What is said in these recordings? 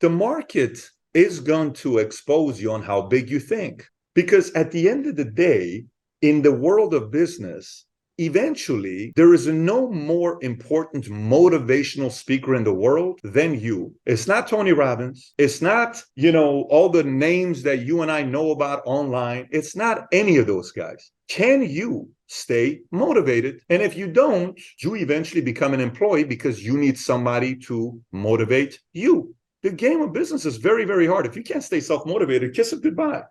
the market is going to expose you on how big you think. Because at the end of the day, in the world of business, eventually there is no more important motivational speaker in the world than you. It's not Tony Robbins. It's not, all the names that you and I know about online. It's not any of those guys. Can you stay motivated? And if you don't, you eventually become an employee because you need somebody to motivate you. The game of business is very, very hard. If you can't stay self-motivated, kiss it goodbye.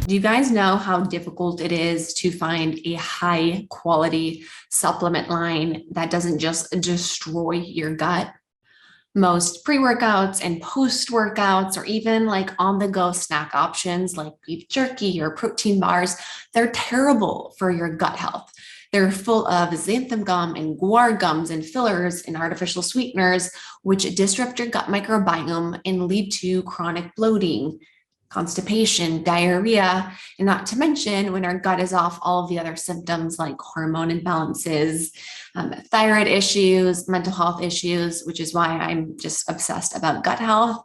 Do you guys know how difficult it is to find a high quality supplement line that doesn't just destroy your gut? Most pre-workouts and post-workouts, or even like on-the-go snack options like beef jerky or protein bars, they're terrible for your gut health. They're full of xanthan gum and guar gums and fillers and artificial sweeteners, which disrupt your gut microbiome and lead to chronic bloating, constipation, diarrhea, and not to mention when our gut is off, all of the other symptoms like hormone imbalances, thyroid issues, mental health issues, which is why I'm just obsessed about gut health.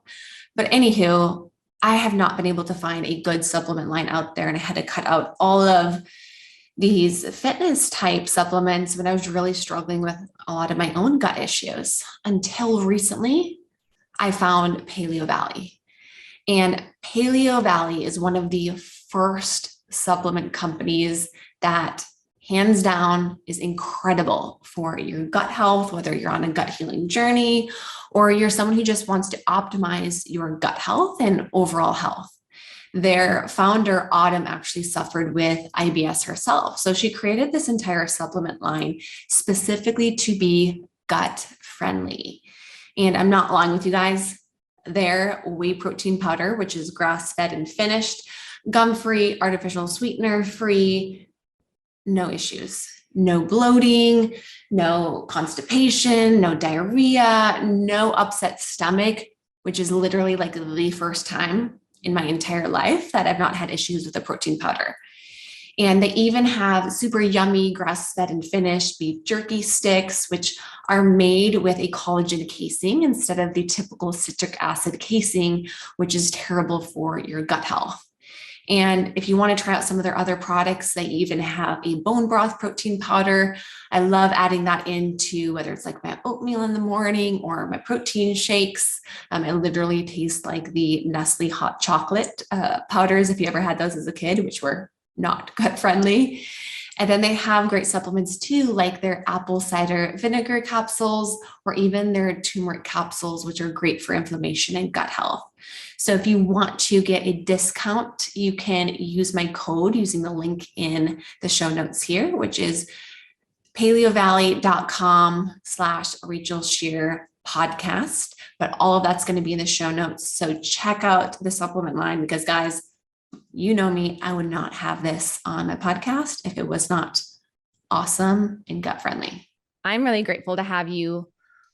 But anywho, I have not been able to find a good supplement line out there, and I had to cut out all of these fitness type supplements when I was really struggling with a lot of my own gut issues. Until recently, I found Paleo Valley. And Paleo Valley is one of the first supplement companies that hands down is incredible for your gut health, whether you're on a gut healing journey or you're someone who just wants to optimize your gut health and overall health. Their founder, Autumn, actually suffered with IBS herself. So she created this entire supplement line specifically to be gut friendly. And I'm not lying with you guys. Their whey protein powder, which is grass-fed and finished, gum-free, artificial sweetener-free, no issues, no bloating, no constipation, no diarrhea, no upset stomach, which is literally like the first time in my entire life that I've not had issues with a protein powder. And they even have super yummy grass-fed and finished beef jerky sticks, which are made with a collagen casing instead of the typical citric acid casing, which is terrible for your gut health. And if you want to try out some of their other products, they even have a bone broth protein powder. I love adding that into whether it's like my oatmeal in the morning or my protein shakes. It literally tastes like the Nestle hot chocolate powders, if you ever had those as a kid, which were not gut friendly. And then they have great supplements too, like their apple cider vinegar capsules or even their turmeric capsules, which are great for inflammation and gut health. So if you want to get a discount, you can use my code using the link in the show notes here, which is paleovalley.com/Rachel Shear podcast. But all of that's going to be in the show notes. So check out the supplement line because guys, you know me, I would not have this on my podcast if it was not awesome and gut friendly. I'm really grateful to have you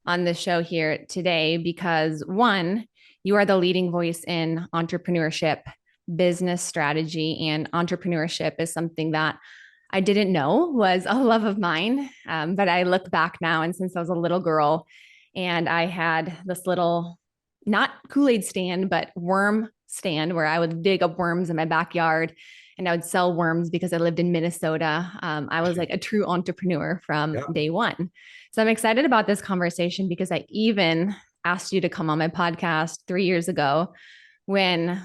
on the show here today because one, you are the leading voice in entrepreneurship, business strategy, and entrepreneurship is something that I didn't know was a love of mine. But I look back now, and since I was a little girl and I had this little, not Kool-Aid stand, but worm stand where I would dig up worms in my backyard and I would sell worms because I lived in Minnesota. I was like a true entrepreneur from day one. So I'm excited about this conversation because I even asked you to come on my podcast 3 years ago when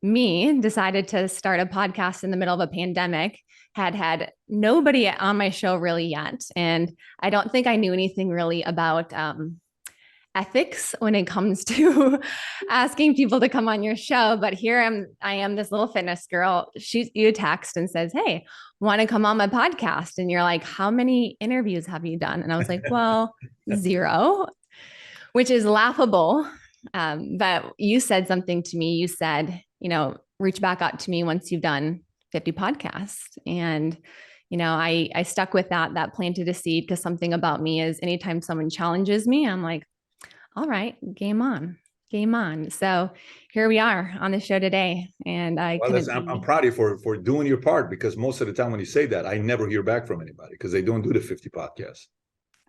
me decided to start a podcast in the middle of a pandemic, had nobody on my show really yet. And I don't think I knew anything really about ethics when it comes to asking people to come on your show. But here I am this little fitness girl, shoots you a text and says, "Hey, want to come on my podcast?" And you're like, "How many interviews have you done?" And I was like, "Well, 0, which is laughable. But you said something to me. You said, reach back out to me once you've done 50 podcasts. And I stuck with that planted a seed because something about me is anytime someone challenges me, I'm like, all right, game on. So here we are on the show today. And I'm proud of you for doing your part because most of the time when you say that, I never hear back from anybody because they don't do the 50 podcasts.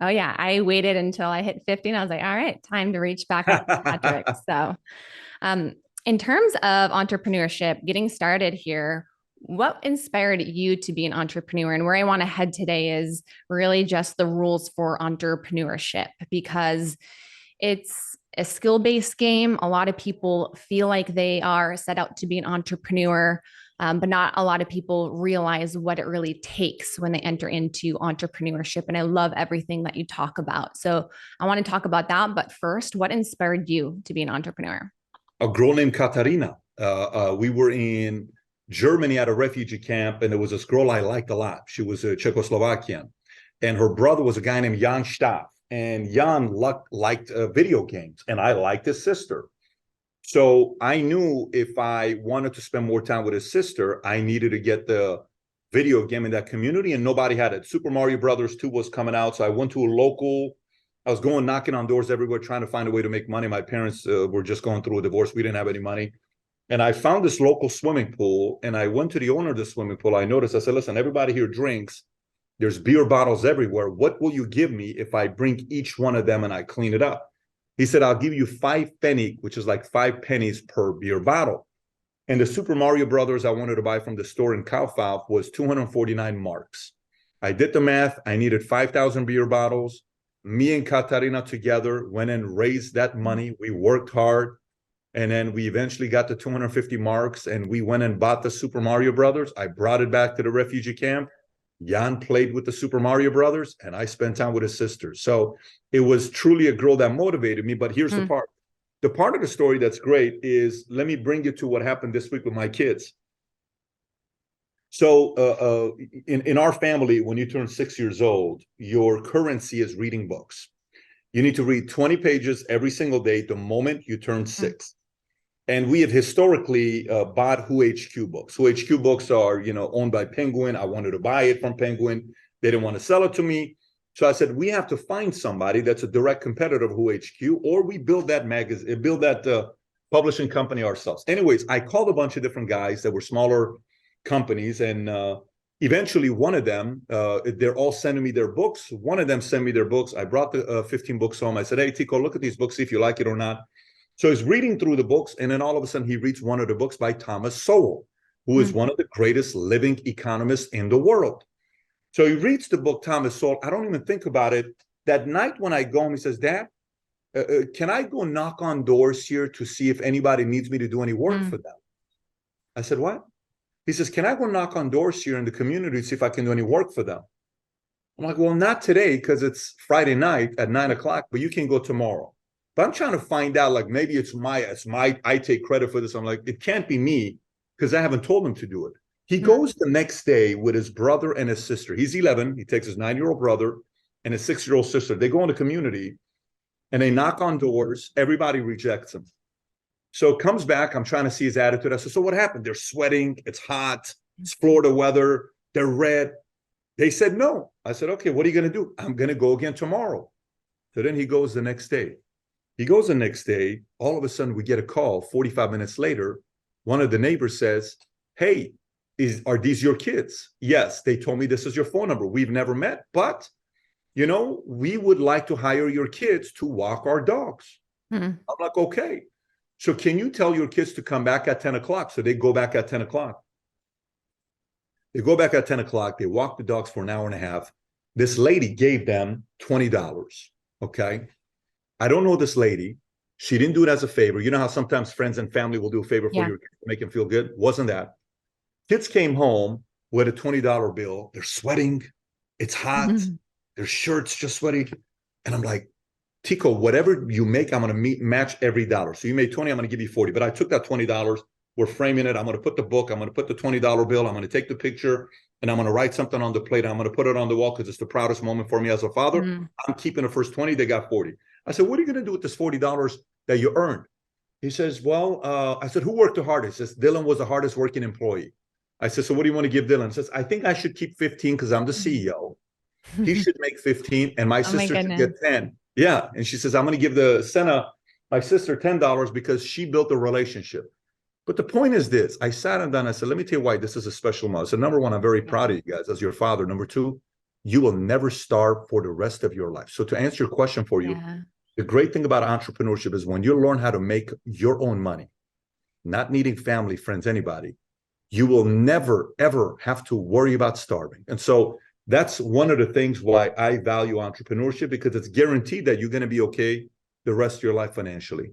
Oh yeah, I waited until I hit 50 and I was like, all right, time to reach back up to Patrick. So, um, in terms of entrepreneurship, getting started here, what inspired you to be an entrepreneur? And where I want to head today is really just the rules for entrepreneurship, because it's a skill-based game. A lot of people feel like they are set out to be an entrepreneur, but not a lot of people realize what it really takes when they enter into entrepreneurship. And I love everything that you talk about. So I want to talk about that. But first, what inspired you to be an entrepreneur? A girl named Katarina. We were in Germany at a refugee camp, and there was this girl I liked a lot. She was a Czechoslovakian, and her brother was a guy named Jan Staff. And Jan liked video games, and I liked his sister. So I knew if I wanted to spend more time with his sister, I needed to get the video game in that community, and nobody had it. Super Mario Brothers 2 was coming out, so I went to a local. I was going knocking on doors everywhere, trying to find a way to make money. My parents were just going through a divorce. We didn't have any money. And I found this local swimming pool, and I went to the owner of the swimming pool. I noticed, I said, listen, everybody here drinks. There's beer bottles everywhere. What will you give me if I bring each one of them and I clean it up? He said, I'll give you 5 pfennig, which is like 5 pennies per beer bottle. And the Super Mario Brothers I wanted to buy from the store in Kaufhof was 249 marks. I did the math. I needed 5,000 beer bottles. Me and Katarina together went and raised that money. We worked hard. And then we eventually got to 250 marks, and we went and bought the Super Mario Brothers. I brought it back to the refugee camp. Jan played with the Super Mario Brothers, and I spent time with his sisters. So it was truly a girl that motivated me. But here's the part. The part of the story that's great is, let me bring you to what happened this week with my kids. So in our family, when you turn 6 years old, your currency is reading books. You need to read 20 pages every single day the moment you turn 6. And we have historically bought Who HQ books. Who HQ books are, owned by Penguin. I wanted to buy it from Penguin. They didn't want to sell it to me. So I said, we have to find somebody that's a direct competitor of Who HQ, or we build that magazine, build that publishing company ourselves. Anyways, I called a bunch of different guys that were smaller companies, and eventually one of them, they're all sending me their books. One of them sent me their books. I brought the 15 books home. I said, hey, Tico, look at these books, see if you like it or not. So he's reading through the books, and then all of a sudden he reads one of the books by Thomas Sowell, who is one of the greatest living economists in the world. So he reads the book, Thomas Sowell. I don't even think about it. That night when I go home, he says, Dad, can I go knock on doors here to see if anybody needs me to do any work for them? I said, what? He says, can I go knock on doors here in the community to see if I can do any work for them? I'm like, well, not today because it's Friday night at 9 o'clock, but you can go tomorrow. But I'm trying to find out, like, maybe it's my, I take credit for this. I'm like, it can't be me because I haven't told him to do it. He goes the next day with his brother and his sister. He's 11. He takes his 9-year-old brother and his 6-year-old sister. They go in the community and they knock on doors. Everybody rejects him. So comes back. I'm trying to see his attitude. I said, so what happened? They're sweating. It's hot. It's Florida weather. They're red. They said no. I said, okay, what are you going to do? I'm going to go again tomorrow. So then he goes the next day. He goes the next day. All of a sudden, we get a call 45 minutes later. One of the neighbors says, hey, are these your kids? Yes, they told me this is your phone number. We've never met, but, we would like to hire your kids to walk our dogs. I'm like, okay. So can you tell your kids to come back at 10 o'clock? So they go back at 10 o'clock. They go back at 10 o'clock. They walk the dogs for an hour and a half. This lady gave them $20. Okay. I don't know this lady. She didn't do it as a favor. You know how sometimes friends and family will do a favor for your kids to make them feel good? Wasn't that. Kids came home with a $20 bill. They're sweating. It's hot. Their shirts just sweaty. And I'm like, Tico, whatever you make, I'm going to match every dollar. So you made 20, I'm going to give you 40. But I took that $20. We're framing it. I'm going to put the book. I'm going to put the $20 bill. I'm going to take the picture, and I'm going to write something on the plate. I'm going to put it on the wall because it's the proudest moment for me as a father. I'm keeping the first 20. They got 40. I said, what are you going to do with this $40 that you earned? He says, well, I said, who worked the hardest? He says, Dylan was the hardest working employee. I said, so what do you want to give Dylan? He says, I think I should keep 15 because I'm the CEO. He should make 15 and my sister should get 10. Yeah. And she says, I'm going to give my sister $10 because she built a relationship. But the point is this. I sat him down. I said, let me tell you why this is a special moment. I said, number one, I'm very proud of you guys as your father. Number two, you will never starve for the rest of your life. So to answer your question for you, Yeah. the great thing about entrepreneurship is when you learn how to make your own money, not needing family, friends, anybody, you will never, ever have to worry about starving. And so that's one of the things why I value entrepreneurship, because it's guaranteed that you're going to be okay the rest of your life financially.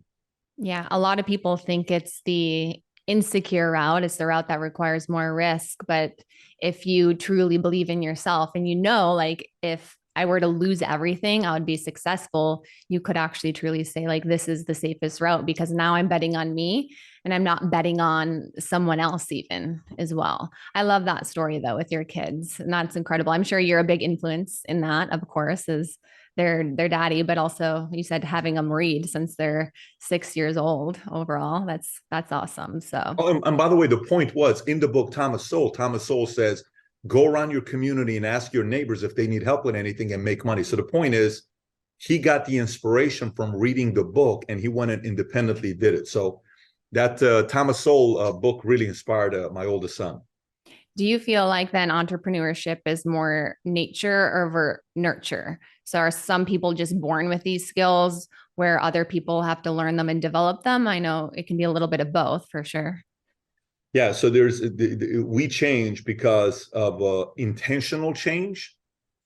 Yeah. A lot of people think it's the insecure route. It's the route that requires more risk. But if you truly believe in yourself and you know, like, if I were to lose everything, I would be successful, you could actually truly say, like, this is the safest route because now I'm betting on me and I'm not betting on someone else even as well. I love that story though with your kids. And that's incredible. I'm sure you're a big influence in that, of course, as their daddy, but also you said having them read since they're 6 years old overall. That's awesome. So Oh, and by the way, the point was in the book, Thomas Sowell says, go around your community and ask your neighbors if they need help with anything and make money. So the point is, he got the inspiration from reading the book and he went and independently did it. So that Thomas Sowell book really inspired my oldest son. do you feel like then entrepreneurship is more nature over nurture? So are some people just born with these skills where other people have to learn them and develop them? I know it can be a little bit of both for sure. Yeah, so we change because of intentional change.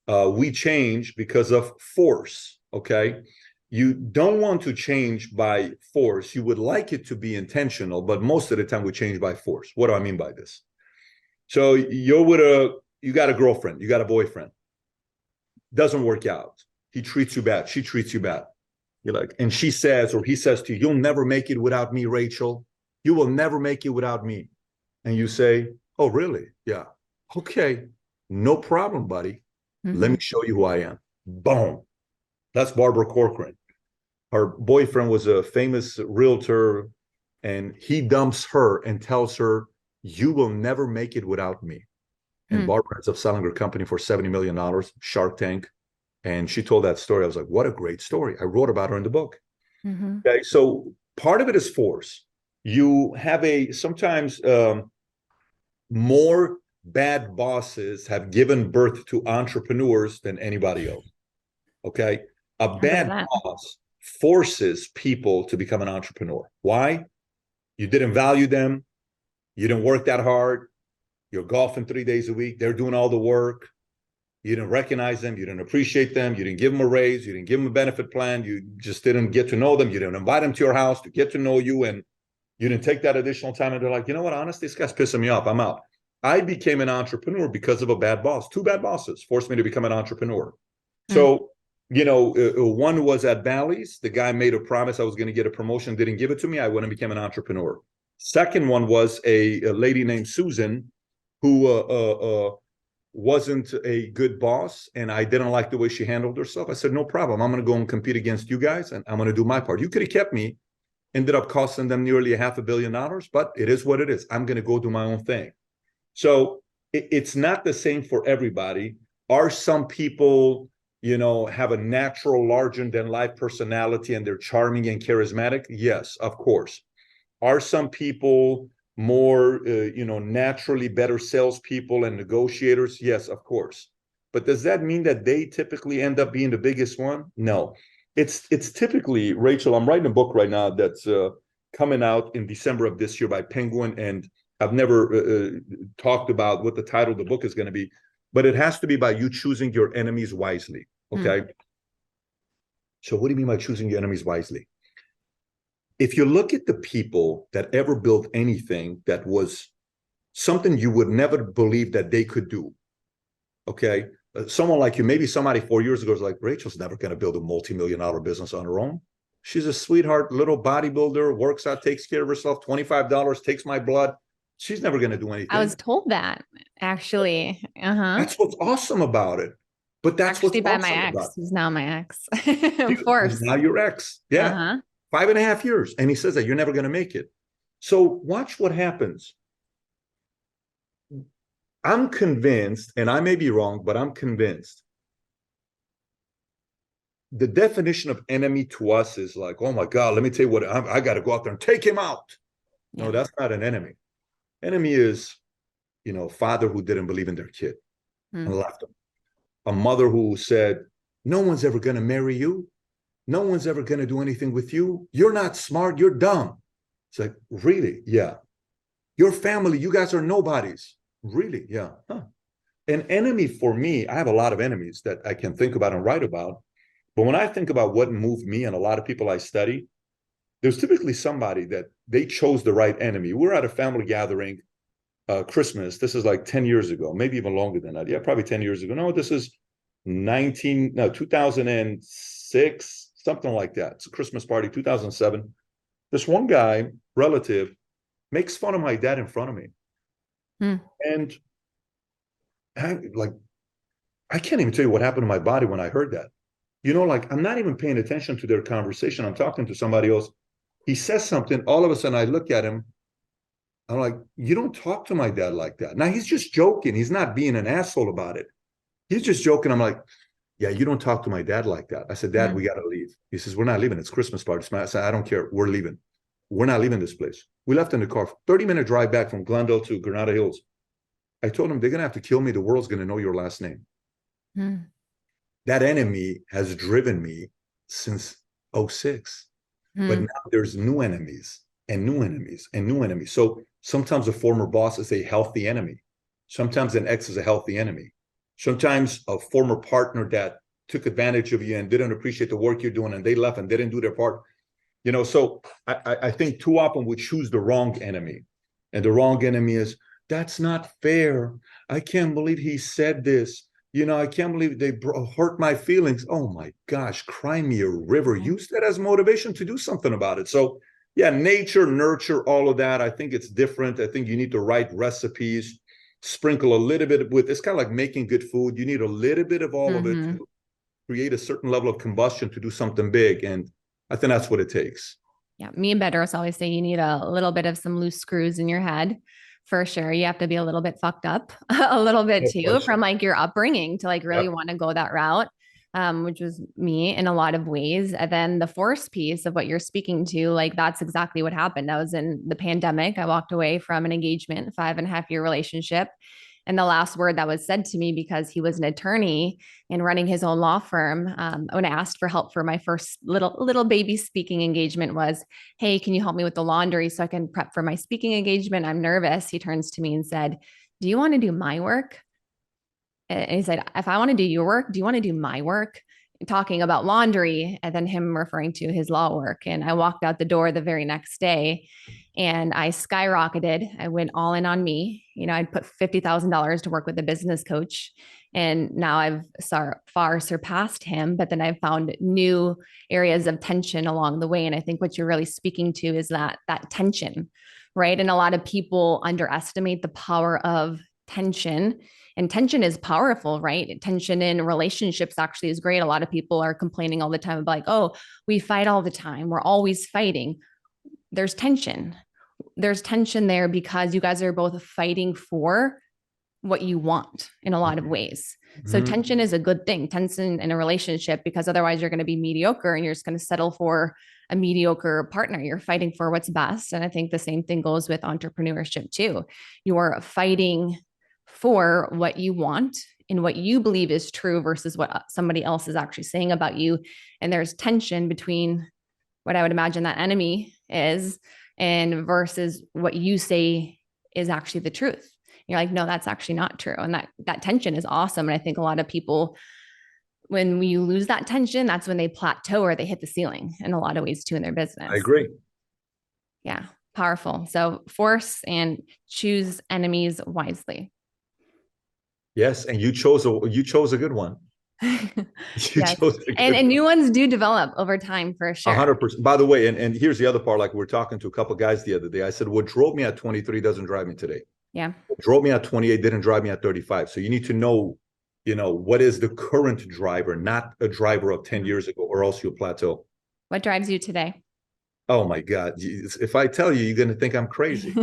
We change because of force. Okay, you don't want to change by force. You would like it to be intentional, but most of the time we change by force. What do I mean by this? So you got a girlfriend, you got a boyfriend, doesn't work out. He treats you bad. She treats you bad. You're like, and she says, or he says to you, you'll never make it without me, Rachel. You will never make it without me. And you say, oh, really? Yeah. Okay. No problem, buddy. Mm-hmm. Let me show you who I am. Boom. That's Barbara Corcoran. Her boyfriend was a famous realtor, and he dumps her and tells her, you will never make it without me. And Barbara ends up selling her company for $70 million, Shark Tank. And she told that story. I was like, what a great story. I wrote about her in the book. Mm-hmm. Okay. So part of it is force. You have sometimes more bad bosses have given birth to entrepreneurs than anybody else. Okay. A bad boss forces people to become an entrepreneur. Why? You didn't value them. You didn't work that hard. You're golfing 3 days a week. They're doing all the work. You didn't recognize them. You didn't appreciate them. You didn't give them a raise. You didn't give them a benefit plan. You just didn't get to know them. You didn't invite them to your house to get to know you. And you didn't take that additional time. And they're like, you know what? Honestly, this guy's pissing me off. I'm out. I became an entrepreneur because of a bad boss. 2 bad bosses forced me to become an entrepreneur. So, one was at Bally's. The guy made a promise I was going to get a promotion, didn't give it to me. I went and became an entrepreneur. Second one was a lady named Susan who wasn't a good boss, and I didn't like the way she handled herself. I said, no problem. I'm going to go and compete against you guys, and I'm going to do my part. You could have kept me. Ended up costing them nearly $500 million, but it is what it is. I'm going to go do my own thing. So it's not the same for everybody. Are some people, have a natural larger than life personality and they're charming and charismatic? Yes, of course. Are some people more, naturally better salespeople and negotiators? Yes, of course. But does that mean that they typically end up being the biggest one? No. It's typically, Rachel, I'm writing a book right now that's coming out in December of this year by Penguin, and I've never talked about what the title of the book is going to be, but it has to be by you choosing your enemies wisely, okay? So what do you mean by choosing your enemies wisely? If you look at the people that ever built anything that was something you would never believe that they could do, okay? Someone like you, maybe somebody 4 years ago was like, Rachel's never going to build a multi-million-dollar business on her own. She's a sweetheart, little bodybuilder, works out, takes care of herself, $25, takes my blood. She's never going to do anything. I was told that, actually. That's what's awesome about it. But that's actually what's by awesome my about ex, who's now my ex. Of course. Now your ex. Yeah. 5.5 years. And he says that you're never going to make it. So watch what happens. I'm convinced, and I may be wrong, but I'm convinced the definition of enemy to us is like, oh my God, let me tell you what, I got to go out there and take him out. No, that's not an enemy. Enemy is, father who didn't believe in their kid and left them. a mother who said, no one's ever going to marry you. No one's ever going to do anything with you. You're not smart. You're dumb. It's like, really? Yeah. Your family, you guys are nobodies. Really? Yeah. Huh. An enemy for me, I have a lot of enemies that I can think about and write about. But when I think about what moved me and a lot of people I study, there's typically somebody that they chose the right enemy. We're at a family gathering, Christmas. This is like 10 years ago, maybe even longer than that. Yeah, probably 10 years ago. No, this is 2006, something like that. It's a Christmas party, 2007. This one guy, relative, makes fun of my dad in front of me. And I can't even tell you what happened to my body when I heard that. Like I'm not even paying attention to their conversation. I'm talking to somebody else. He says something. All of a sudden I look at him. I'm like, you don't talk to my dad like that. Now he's just joking. He's not being an asshole about it. He's just joking. I'm like, yeah, you don't talk to my dad like that. I said, Dad, we got to leave. He says, we're not leaving. It's Christmas party. I said, I don't care. We're leaving. We're not leaving this place. We left in the car. 30-minute drive back from Glendale to Granada Hills. I told him, they're going to have to kill me. The world's going to know your last name. That enemy has driven me since 06. But now there's new enemies and new enemies and new enemies. So sometimes a former boss is a healthy enemy. Sometimes an ex is a healthy enemy. Sometimes a former partner that took advantage of you and didn't appreciate the work you're doing and they left and didn't do their part. So I think too often we choose the wrong enemy. And the wrong enemy is, that's not fair. I can't believe he said this. I can't believe they hurt my feelings. Oh my gosh, cry me a river. Use that as motivation to do something about it. So yeah, nature, nurture, all of that. I think it's different. I think you need to write recipes, sprinkle a little bit with, it's kind of like making good food. You need a little bit of all of it to create a certain level of combustion to do something big. And I think that's what it takes. Yeah. Me and Bedros always say you need a little bit of some loose screws in your head. For sure. You have to be a little bit fucked up a little bit too from like your upbringing to like really want to go that route, which was me in a lot of ways. And then the force piece of what you're speaking to, like that's exactly what happened. I was in the pandemic. I walked away from an engagement, 5.5-year relationship. And the last word that was said to me, because he was an attorney and running his own law firm, when I asked for help for my first little baby speaking engagement was, hey, can you help me with the laundry so I can prep for my speaking engagement? I'm nervous. He turns to me and said, do you want to do my work? And he said, if I want to do your work, do you want to do my work? Talking about laundry, and then him referring to his law work. And I walked out the door the very next day and I skyrocketed. I went all in on me. I'd put $50,000 to work with a business coach. And now I've far surpassed him, but then I've found new areas of tension along the way. And I think what you're really speaking to is that tension, right? And a lot of people underestimate the power of tension. And tension is powerful, right? Tension in relationships actually is great. A lot of people are complaining all the time about like, oh, we fight all the time. We're always fighting. There's tension. There's tension there because you guys are both fighting for what you want in a lot of ways. So tension is a good thing. Tension in a relationship, because otherwise you're going to be mediocre and you're just going to settle for a mediocre partner. You're fighting for what's best. And I think the same thing goes with entrepreneurship too. You're fighting for what you want and what you believe is true versus what somebody else is actually saying about you. And there's tension between what I would imagine that enemy is and versus what you say is actually the truth. You're like, no, that's actually not true. And that tension is awesome. And I think a lot of people, when you lose that tension, that's when they plateau or they hit the ceiling in a lot of ways too in their business. I agree. Yeah. Powerful. So force and choose enemies wisely. Yes, and you chose a good one. Yes. And new ones do develop over time for sure. 100%. By the way, and here's the other part. Like we were talking to a couple of guys the other day. I said, what drove me at 23 doesn't drive me today. Yeah. What drove me at 28 didn't drive me at 35. So you need to know, what is the current driver, not a driver of 10 years ago, or else you'll plateau. What drives you today? Oh my God. If I tell you, you're going to think I'm crazy.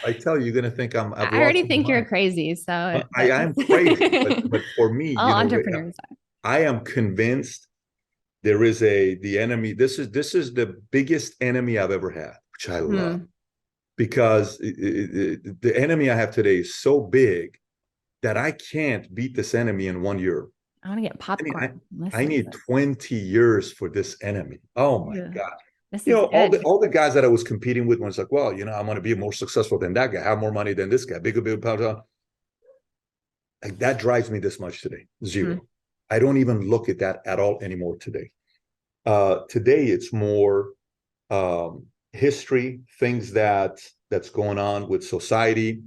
I tell you, you're going to think I already think you're crazy. So I am crazy. But for me, all entrepreneurs I am convinced there is the enemy. This is the biggest enemy I've ever had, which I love, because the enemy I have today is so big that I can't beat this enemy in 1 year. I want to get popcorn. I need 20 years for this enemy. Oh my God. This You is know, good. all the guys that I was competing with was like, well, I'm going to be more successful than that guy, have more money than this guy, bigger, bigger, blah, blah. Like that drives me this much today. Zero. I don't even look at that at all anymore today. Today it's more history, things that's going on with society,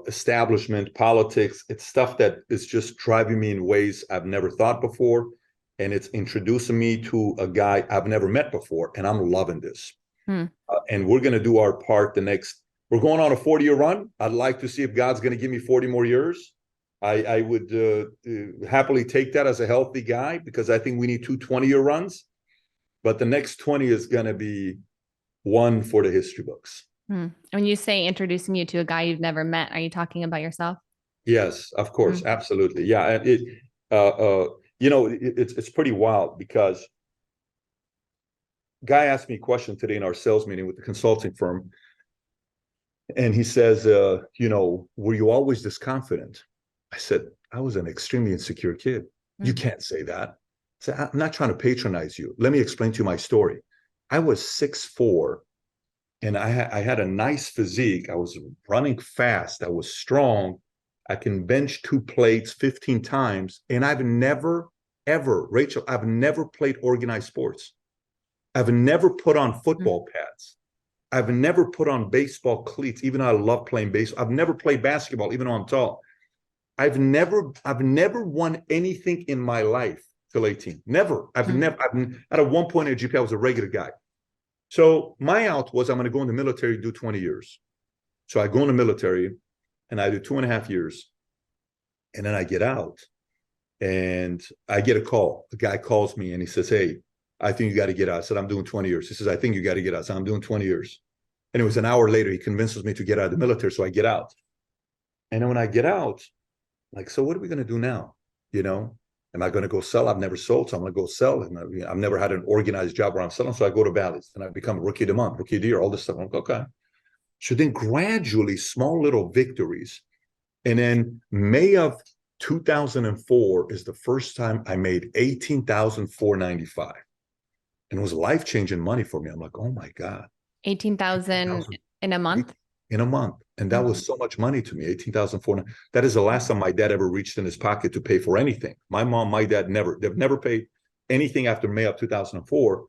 establishment, politics. It's stuff that is just driving me in ways I've never thought before. And it's introducing me to a guy I've never met before. And I'm loving this. And we're going to do our part we're going on a 40-year run. I'd like to see if God's going to give me 40 more years. I would happily take that as a healthy guy, because I think we need 2 20-year runs. But the next 20 is going to be one for the history books. When you say introducing you to a guy you've never met, are you talking about yourself? Yes, of course. Absolutely. Yeah. It's pretty wild, because guy asked me a question today in our sales meeting with the consulting firm. And he says, were you always this confident? I said, I was an extremely insecure kid. You can't say that. I said, I'm not trying to patronize you. Let me explain to you my story. I was 6'4", and I had a nice physique. I was running fast. I was strong. I can bench 2 plates 15 times. And I've never, ever, Rachel, I've never played organized sports. I've never put on football pads. I've never put on baseball cleats, even though I love playing baseball. I've never played basketball, even though I'm tall. I've never won anything in my life till 18. Never. At a one point in GP, I was a regular guy. So my out was, I'm going to go in the military, do 20 years. So I go in the military and I do 2.5 years. And then I get out and I get a call. The guy calls me and he says, hey, I think you got to get out. I said, I'm doing 20 years. He says, I think you got to get out. I said, I'm doing 20 years. And it was an hour later, he convinces me to get out of the military. So I get out. And then when I get out, like, so what are we going to do now? Am I going to go sell? I've never sold, so I'm going to go sell. And I've never had an organized job where I'm selling. So I go to Bally's and I become rookie of the month, rookie of the year, all this stuff. I'm like, okay. So then gradually, small little victories. And then May of 2004 is the first time I made $18,495. And it was life-changing money for me. I'm like, oh my God. 18,000 in a month? In a month. And that was so much money to me, $18,400. That is the last time my dad ever reached in his pocket to pay for anything. My mom, my dad, they've never paid anything after May of 2004.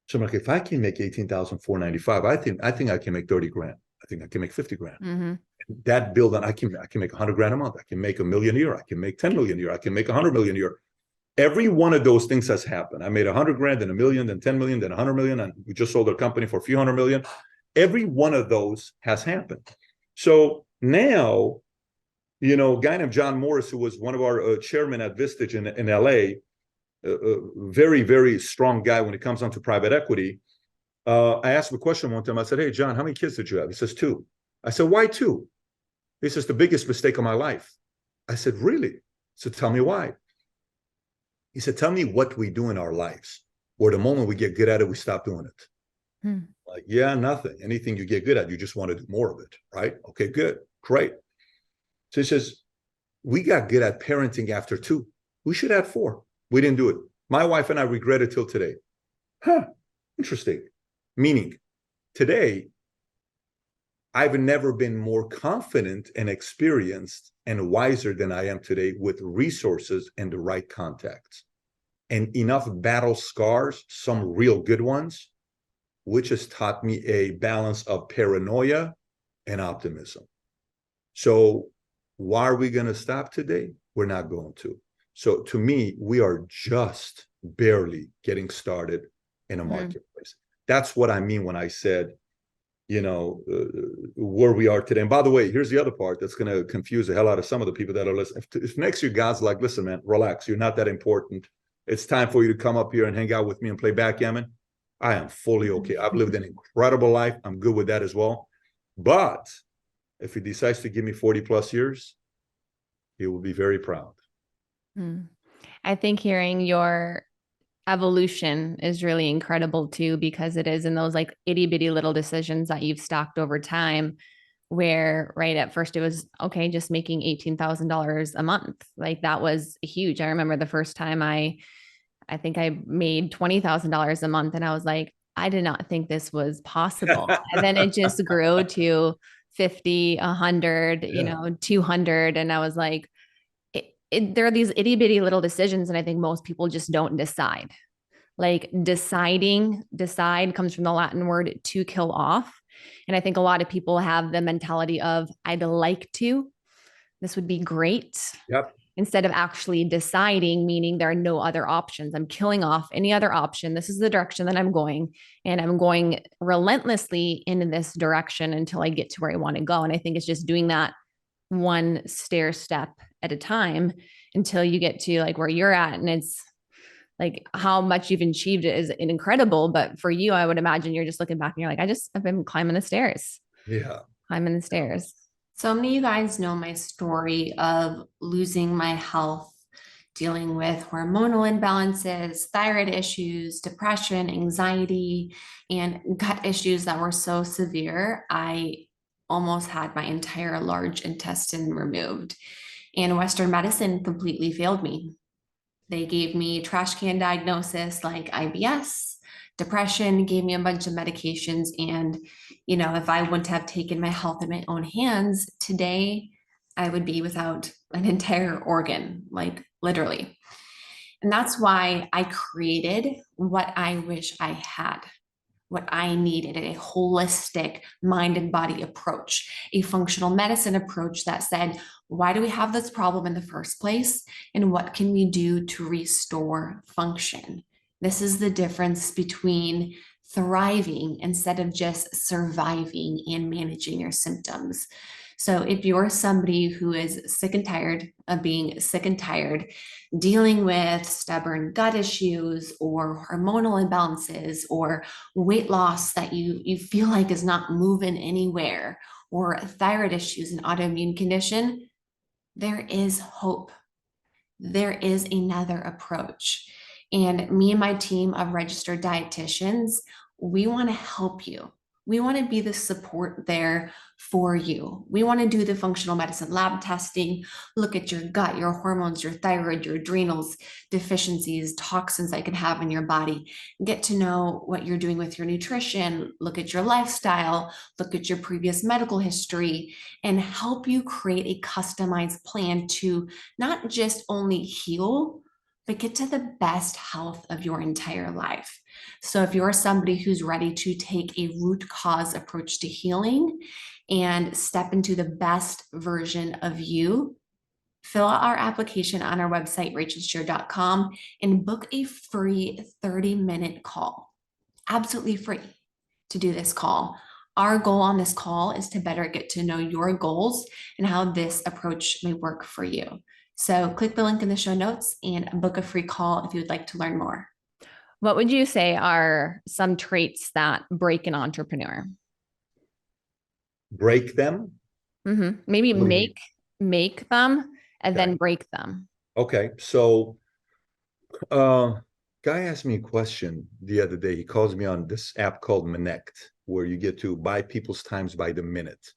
So I'm like, if I can make $18,495, I think I can make 30 grand. I think I can make 50 grand. That build on, I can make 100 grand a month. I can make $1 million a year. I can make 10 million a year. I can make 100 million a year. Every one of those things has happened. I made 100 grand, then $1 million, then 10 million, then 100 million. And we just sold our company for a few hundred million. Every one of those has happened. So now, a guy named John Morris, who was one of our chairmen at Vistage in LA, a very, very strong guy when it comes down to private equity. I asked him a question one time. I said, hey, John, how many kids did you have? He says, 2. I said, why 2? He says, the biggest mistake of my life. I said, really? So tell me why. He said, tell me what we do in our lives where the moment we get good at it, we stop doing it. Like, yeah, nothing. Anything you get good at, you just want to do more of it, right? Okay, good, great. So he says, we got good at parenting after 2. We should have 4. We didn't do it. My wife and I regret it till today. Interesting. Meaning, today, I've never been more confident and experienced and wiser than I am today with resources and the right contacts. And enough battle scars, some real good ones, which has taught me a balance of paranoia and optimism. So why are we going to stop today? We're not going to. So to me, we are just barely getting started in a marketplace. That's what I mean when I said, where we are today. And by the way, here's the other part that's going to confuse the hell out of some of the people that are listening. If next year God's like, listen, man, relax. You're not that important. It's time for you to come up here and hang out with me and play backgammon. I am fully okay. I've lived an incredible life. I'm good with that as well. But if he decides to give me 40 plus years, he will be very proud. I think hearing your evolution is really incredible too, because it is in those like itty bitty little decisions that you've stacked over time where right at first it was okay, just making $18,000 a month. Like that was huge. I remember the first time I think I made $20,000 a month and I was like, I did not think this was possible. And then it just grew to 50, 100, Yeah. 200. And I was like, there are these itty bitty little decisions. And I think most people just don't decide. Like decide comes from the Latin word to kill off. And I think a lot of people have the mentality of, I'd like to, this would be great, Yep. instead of actually deciding, meaning there are no other options. I'm killing off any other option. This is the direction that I'm going, and I'm going relentlessly in this direction until I get to where I want to go. And I think it's just doing that one stair step at a time until you get to like where you're at. And it's like how much you've achieved is incredible. But for you, I would imagine you're just looking back and you're like, I've been climbing the stairs, Yeah. climbing the stairs. So many of you guys know my story of losing my health, dealing with hormonal imbalances, thyroid issues, depression, anxiety, and gut issues that were so severe. I almost had my entire large intestine removed, and Western medicine completely failed me. They gave me trash can diagnosis like IBS, depression, gave me a bunch of medications. And, if I wouldn't have taken my health in my own hands today, I would be without an entire organ, like literally. And that's why I created what I wish I had, what I needed, a holistic mind and body approach, a functional medicine approach that said, why do we have this problem in the first place? And what can we do to restore function? This is the difference between thriving instead of just surviving and managing your symptoms. So if you're somebody who is sick and tired of being sick and tired, dealing with stubborn gut issues or hormonal imbalances or weight loss that you feel like is not moving anywhere, or thyroid issues and autoimmune condition, there is hope. There is another approach. And me and my team of registered dietitians, we want to help you. We want to be the support there for you. We want to do the functional medicine lab testing, look at your gut, your hormones, your thyroid, your adrenals, deficiencies, toxins that you can have in your body, get to know what you're doing with your nutrition, look at your lifestyle, look at your previous medical history, and help you create a customized plan to not just only heal, but get to the best health of your entire life. So if you're somebody who's ready to take a root cause approach to healing and step into the best version of you, fill out our application on our website, rachelshear.com, and book a free 30-minute call. Absolutely free to do this call. Our goal on this call is to better get to know your goals and how this approach may work for you. So click the link in the show notes and book a free call if you would like to learn more. What would you say are some traits that break an entrepreneur? Break them. Maybe What do you make them and Okay. then break them. Okay. So, guy asked me a question the other day. He calls me on this app called Connect, where you get to buy people's times by the minute.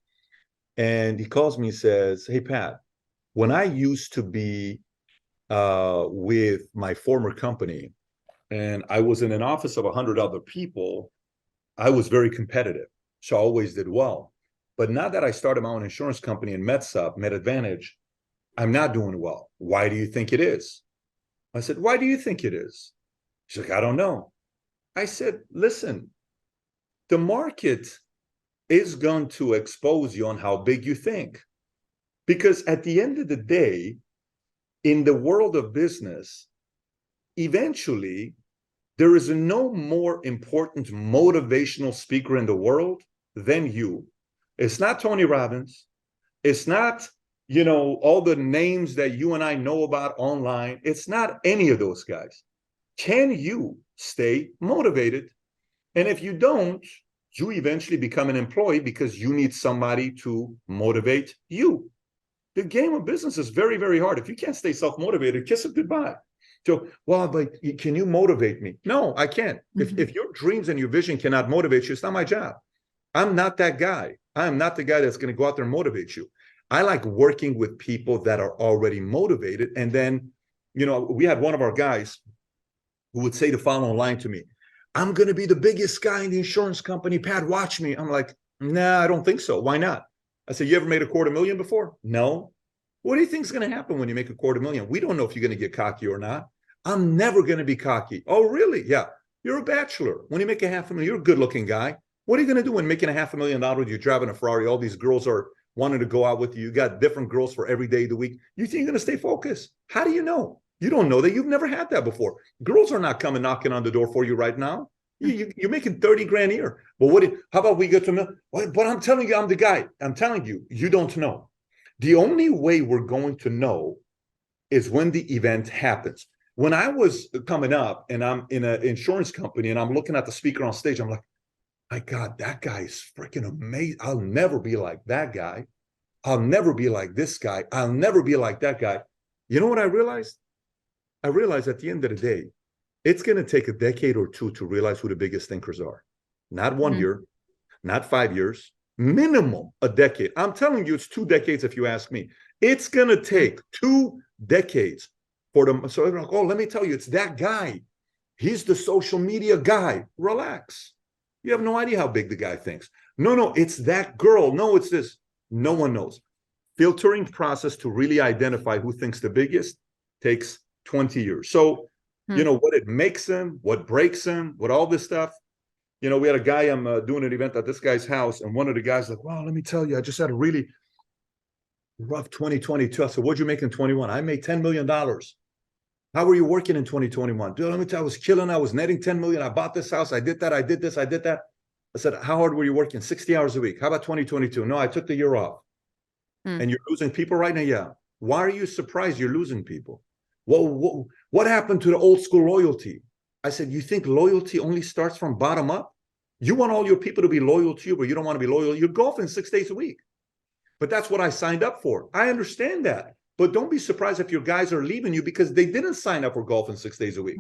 And he calls me and says, "Hey, Pat, when I used to be with my former company and I was in an office of 100 other people, I was very competitive. So I always did well. But now that I started my own insurance company in MedAdvantage, I'm not doing well. Why do you think it is?" I said, "Why do you think it is?" She's like, "I don't know." I said, "Listen, the market is going to expose you on how big you think. Because at the end of the day, in the world of business, eventually, there is no more important motivational speaker in the world than you. It's not Tony Robbins. It's not, all the names that you and I know about online. It's not any of those guys. Can you stay motivated? And if you don't, you eventually become an employee because you need somebody to motivate you. The game of business is very, very hard. If you can't stay self-motivated, kiss it goodbye. So, well, but can you motivate me? No, I can't. If your dreams and your vision cannot motivate you, it's not my job. I'm not that guy. I am not the guy that's going to go out there and motivate you. I like working with people that are already motivated. And then, we had one of our guys who would say the following line to me: I'm going to be the biggest guy in the insurance company, Pat, watch me. I'm like, nah, I don't think so. Why not? I said, you ever made $250,000 before? No. What do you think is going to happen when you make $250,000? We don't know if you're going to get cocky or not. I'm never going to be cocky. Oh, really? Yeah. You're a bachelor. When you make $500,000, you're a good looking guy. What are you going to do when making $500,000? You're driving a Ferrari. All these girls are wanting to go out with you. You got different girls for every day of the week. You think you're going to stay focused? How do you know? You don't know that. You've never had that before. Girls are not coming knocking on the door for you right now. You're making 30 grand a year. But how about we get to, but I'm telling you, I'm the guy. I'm telling you, you don't know. The only way we're going to know is when the event happens. When I was coming up and I'm in an insurance company and I'm looking at the speaker on stage, I'm like, my God, that guy is freaking amazing. I'll never be like that guy. I'll never be like this guy. I'll never be like that guy. You know what I realized? I realized at the end of the day, it's going to take a decade or two to realize who the biggest thinkers are. Not 1 year, not 5 years, minimum a decade. I'm telling you, it's 2 decades if you ask me. It's going to take 2 decades for them. So they're like, oh, let me tell you, it's that guy. He's the social media guy. Relax. You have no idea how big the guy thinks. No, it's that girl. No, it's this. No one knows. Filtering process to really identify who thinks the biggest takes 20 years. So, what it makes him, what breaks him, what all this stuff. We had a guy, I'm doing an event at this guy's house, and one of the guys like, wow, let me tell you, I just had a really rough 2022. I said, what'd you make in 21? I made $10 million. How were you working in 2021? Dude, let me tell you, I was killing. I was netting 10 million. I bought this house. I did that. I did this. I did that. I said, how hard were you working? 60 hours a week. How about 2022? No, I took the year off. And you're losing people right now? Yeah. Why are you surprised you're losing people? Well, what happened to the old school loyalty? I said, you think loyalty only starts from bottom up? You want all your people to be loyal to you, but you don't want to be loyal. You're golfing 6 days a week. But that's what I signed up for. I understand that. But don't be surprised if your guys are leaving you because they didn't sign up for golfing 6 days a week.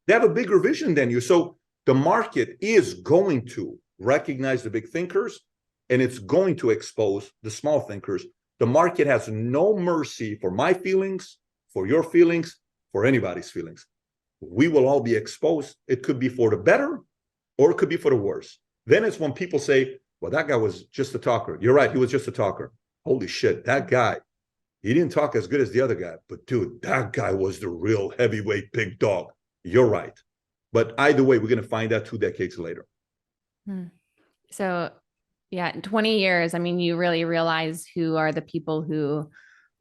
They have a bigger vision than you. So the market is going to recognize the big thinkers, and it's going to expose the small thinkers. The market has no mercy for my feelings, for your feelings, for anybody's feelings. We will all be exposed. It could be for the better, or it could be for the worse. Then it's when people say, well, that guy was just a talker. You're right. He was just a talker. Holy shit, that guy, he didn't talk as good as the other guy. But dude, that guy was the real heavyweight big dog. You're right. But either way, we're going to find out 2 decades later. So yeah, in 20 years, I mean, you really realize who are the people who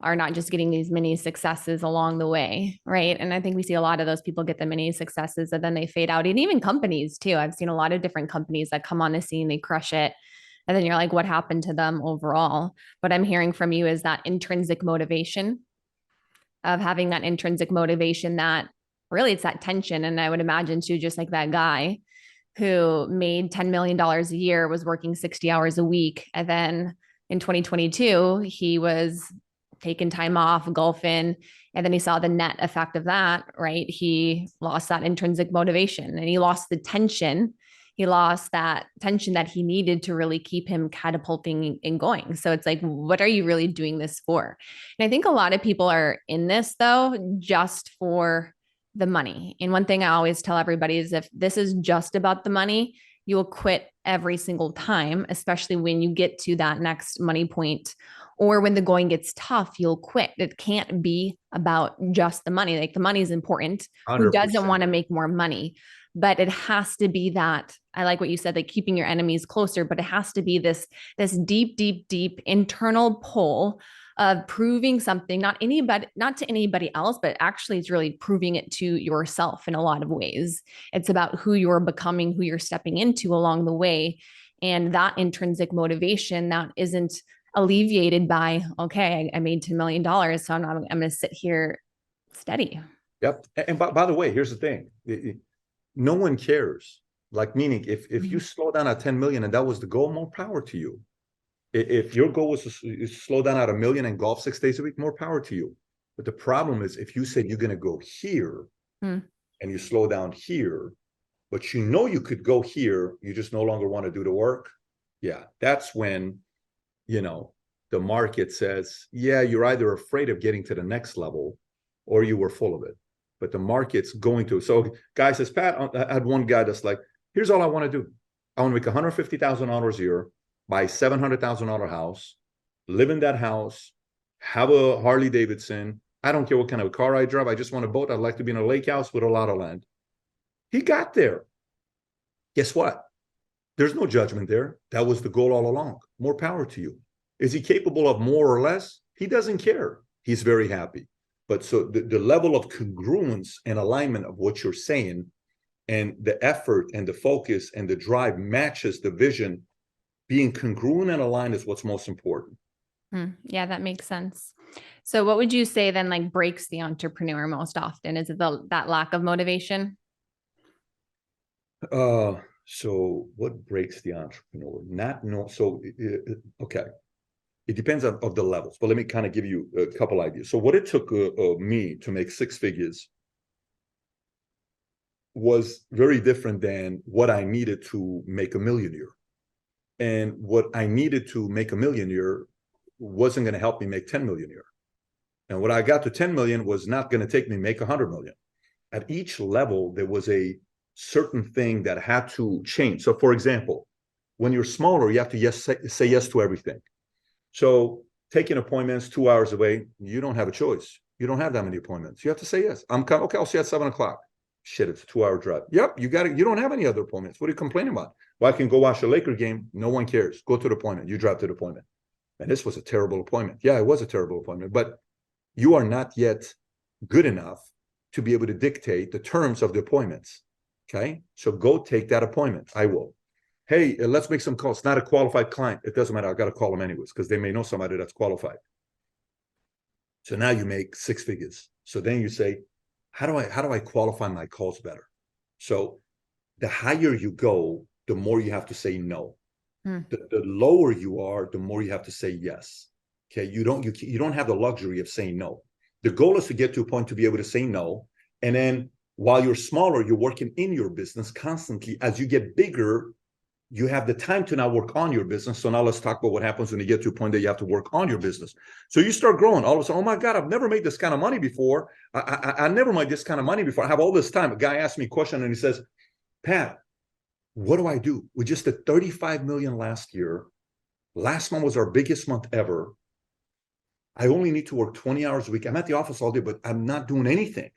are not just getting these mini successes along the way, right? And I think we see a lot of those people get the mini successes and then they fade out. And even companies too. I've seen a lot of different companies that come on the scene, they crush it. And then you're like, what happened to them overall? What I'm hearing from you is that intrinsic motivation of having that intrinsic motivation that really it's that tension. And I would imagine too, just like that guy who made $10 million a year, was working 60 hours a week. And then in 2022, he was taking time off, golfing, and then he saw the net effect of that, right? He lost that intrinsic motivation and he lost the tension. He lost that tension that he needed to really keep him catapulting and going. So it's like, what are you really doing this for? And I think a lot of people are in this though, just for the money. And one thing I always tell everybody is if this is just about the money, you will quit every single time, especially when you get to that next money point or when the going gets tough, you'll quit. It can't be about just the money. Like the money is important. 100%. Who doesn't want to make more money? But it has to be that, I like what you said, like keeping your enemies closer, but it has to be this deep internal pull of proving something, not to anybody else, but actually it's really proving it to yourself in a lot of ways. It's about who you're becoming, who you're stepping into along the way. And that intrinsic motivation that isn't alleviated by, okay, I made $10 million. So I'm going to sit here steady. Yep. And by the way, here's the thing. No one cares. Like meaning if you slow down at 10 million and that was the goal, more power to you. If your goal was to slow down at 1 million and golf 6 days a week, more power to you. But the problem is if you said you're going to go here and you slow down here, but you know you could go here, you just no longer want to do the work, Yeah, that's when, you know, the market says, yeah, you're either afraid of getting to the next level or you were full of it. But the market's going to. So guy says, Pat, I had one guy that's like, here's all I want to do. I want to make $150,000 a year, buy a $700,000 house, live in that house, have a Harley Davidson. I don't care what kind of car I drive. I just want a boat. I'd like to be in a lake house with a lot of land. He got there. Guess what? There's no judgment there. That was the goal all along. More power to you. Is he capable of more or less? He doesn't care. He's very happy. But so the level of congruence and alignment of what you're saying and the effort and the focus and the drive matches the vision. Being congruent and aligned is what's most important. Yeah, that makes sense. So what would you say then like breaks the entrepreneur most often? Is it that lack of motivation? So what breaks the entrepreneur? Not know. So, okay. It depends on of the levels, but let me kind of give you a couple ideas. So what it took me to make six figures was very different than what I needed to make $1 million a year. And what I needed to make $1 million a year wasn't going to help me make 10 million a year. And what I got to 10 million was not going to take me make 100 million. At each level, there was a certain thing that had to change. So for example, when you're smaller, you have to say yes to everything. So taking appointments 2 hours away, you don't have a choice. You don't have that many appointments. You have to say yes. I'm coming. Okay, I'll see you at 7:00. Shit, it's a 2-hour drive. Yep, you got it. You don't have any other appointments. What are you complaining about? Well, I can go watch a Laker game. No one cares. Go to the appointment. You drive to the appointment. And this was a terrible appointment. Yeah, it was a terrible appointment, but you are not yet good enough to be able to dictate the terms of the appointments. Okay, so go take that appointment. I will. Hey, let's make some calls. It's not a qualified client. It doesn't matter. I got to call them anyways because they may know somebody that's qualified. So now you make 6 figures. So then you say, how do I qualify my calls better? So the higher you go, the more you have to say no. The lower you are, the more you have to say yes. Okay, you don't have the luxury of saying no. The goal is to get to a point to be able to say no, and then while you're smaller, you're working in your business constantly. As you get bigger, you have the time to now work on your business. So now let's talk about what happens when you get to a point that you have to work on your business. So you start growing. All of a sudden, oh my God, I've never made this kind of money before. I never made this kind of money before. I have all this time. A guy asked me a question and he says, Pat, what do I do? We just did 35 million last year. Last month was our biggest month ever. I only need to work 20 hours a week. I'm at the office all day, but I'm not doing anything.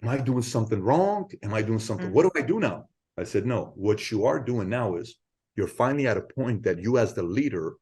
Am I doing something wrong? Am I doing something? What do I do now? I said, no, what you are doing now is you're finally at a point that you as the leader